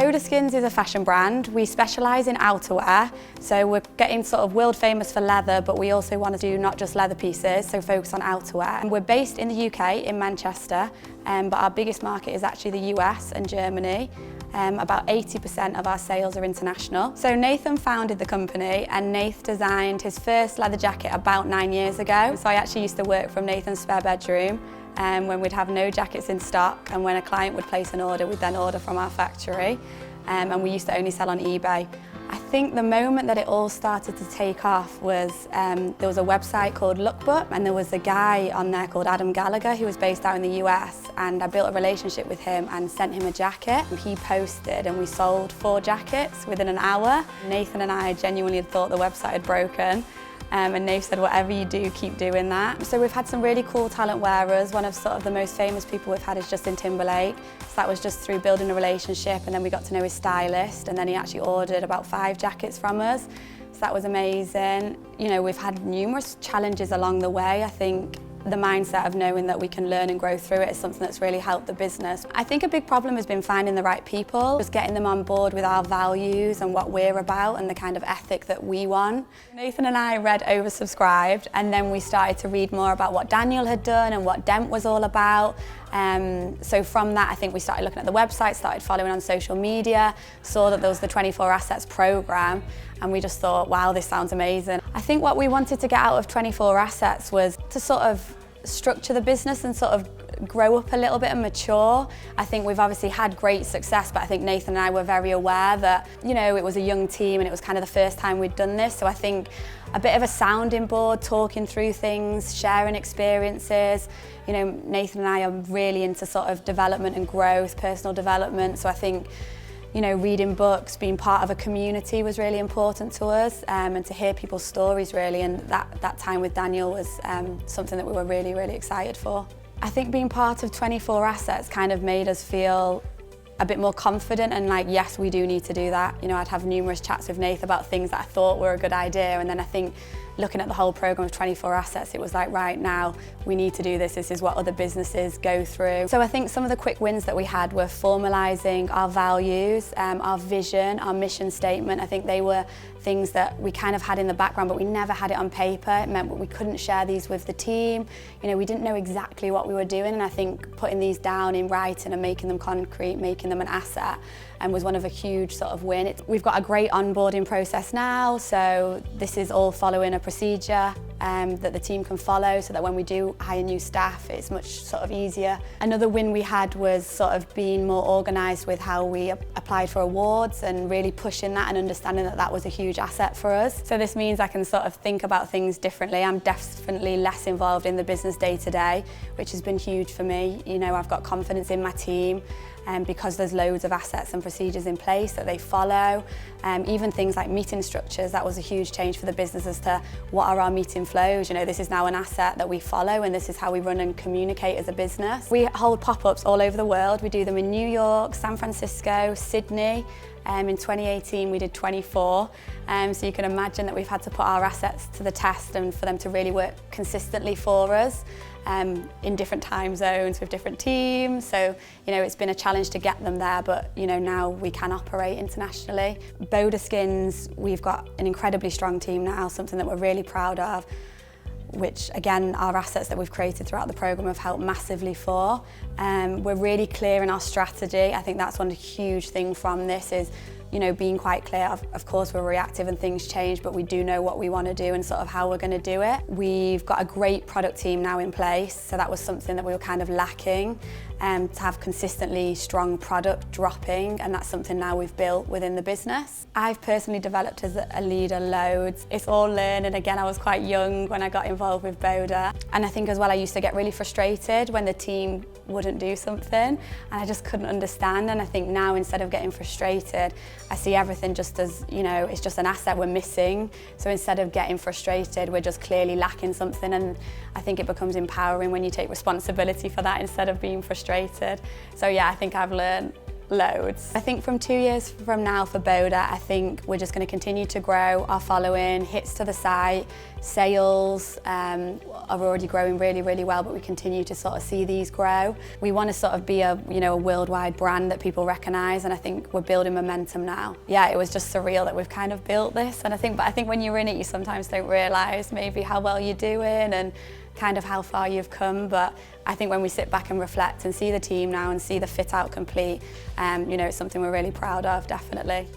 Boda Skins is a fashion brand. We specialise in outerwear, so we're getting sort of world famous for leather, but we also want to do not just leather pieces, so focus on outerwear. And we're based in the UK, in Manchester, but our biggest market is actually the US and Germany. About 80% of our sales are international. So Nathan founded the company, and Nath designed his first leather jacket about 9 years ago. So I actually used to work from Nathan's spare bedroom when we'd have no jackets in stock, and when a client would place an order, we'd then order from our factory, and we used to only sell on eBay. I think the moment that it all started to take off was there was a website called Lookbook, and there was a guy on there called Adam Gallagher who was based out in the US, and I built a relationship with him and sent him a jacket. He posted and we sold 4 jackets within an hour. Nathan and I genuinely had thought the website had broken. And Nate said, whatever you do, keep doing that. So we've had some really cool talent wearers. One of sort of the most famous people we've had is Justin Timberlake. So that was just through building a relationship, and then we got to know his stylist, and then he actually ordered about 5 jackets from us. So that was amazing. You know, we've had numerous challenges along the way. I think the mindset of knowing that we can learn and grow through it is something that's really helped the business. I think a big problem has been finding the right people, just getting them on board with our values and what we're about and the kind of ethic that we want. Nathan and I read Oversubscribed, and then we started to read more about what Daniel had done and what Dent was all about. So from that, I think we started looking at the website, started following on social media, saw that there was the 24Assets program, and we just thought, wow, this sounds amazing. I think what we wanted to get out of 24Assets was to sort of structure the business and sort of grow up a little bit and mature. I think we've obviously had great success, but I think Nathan and I were very aware that, you know, it was a young team and it was kind of the first time we'd done this. So I think a bit of a sounding board, talking through things, sharing experiences. You know, Nathan and I are really into sort of development and growth, personal development. So I think, you know, reading books, being part of a community was really important to us, and to hear people's stories really, and that time with Daniel was something that we were really, really excited for. I think being part of 24Assets kind of made us feel a bit more confident and like, yes, we do need to do that. You know, I'd have numerous chats with Nath about things that I thought were a good idea, and then I think looking at the whole program of 24Assets, it was like, right, now we need to do this. This is what other businesses go through. So I think some of the quick wins that we had were formalising our values, our vision, our mission statement. I think they were things that we kind of had in the background, but we never had it on paper. It meant that we couldn't share these with the team. You know, we didn't know exactly what we were doing, and I think putting these down in writing and making them concrete, making them an asset, was one of a huge sort of win. We've got a great onboarding process now, so this is all following a procedure that the team can follow, so that when we do hire new staff, it's much sort of easier. Another win we had was sort of being more organised with how we applied for awards, and really pushing that and understanding that that was a huge asset for us. So this means I can sort of think about things differently. I'm definitely less involved in the business day to day, which has been huge for me. You know, I've got confidence in my team, because there's loads of assets and procedures in place that they follow. Even things like meeting structures, that was a huge change for the business as to what are our meeting flows. You know, this is now an asset that we follow, and this is how we run and communicate as a business. We hold pop-ups all over the world. We do them in New York, San Francisco, Sydney. In 2018 we did 24, so you can imagine that we've had to put our assets to the test and for them to really work consistently for us in different time zones with different teams. So, you know, it's been a challenge to get them there, but, you know, now we can operate internationally. Boda Skins, we've got an incredibly strong team now, something that we're really proud of, which again, our assets that we've created throughout the programme have helped massively for. We're really clear in our strategy. I think that's one huge thing from this is, you know, being quite clear. Of course, we're reactive and things change, but we do know what we want to do and sort of how we're going to do it. We've got a great product team now in place, so that was something that we were kind of lacking, to have consistently strong product dropping, and that's something now we've built within the business. I've personally developed as a leader loads. It's all learning. Again, I was quite young when I got involved with Boda, and I think as well I used to get really frustrated when the team wouldn't do something, and I just couldn't understand. And I think now, instead of getting frustrated, I see everything just as, you know, it's just an asset we're missing. So instead of getting frustrated, we're just clearly lacking something, and I think it becomes empowering when you take responsibility for that instead of being frustrated. So yeah, I think I've learned Loads. I think from 2 years from now for Boda, I think we're just going to continue to grow our following, hits to the site, sales are already growing really well, but we continue to sort of see these grow. We want to sort of be a worldwide brand that people recognise, and I think we're building momentum now. Yeah, it was just surreal that we've kind of built this, and I think when you're in it, you sometimes don't realise maybe how well you're doing and kind of how far you've come, but I think when we sit back and reflect and see the team now and see the fit out complete, it's something we're really proud of, definitely.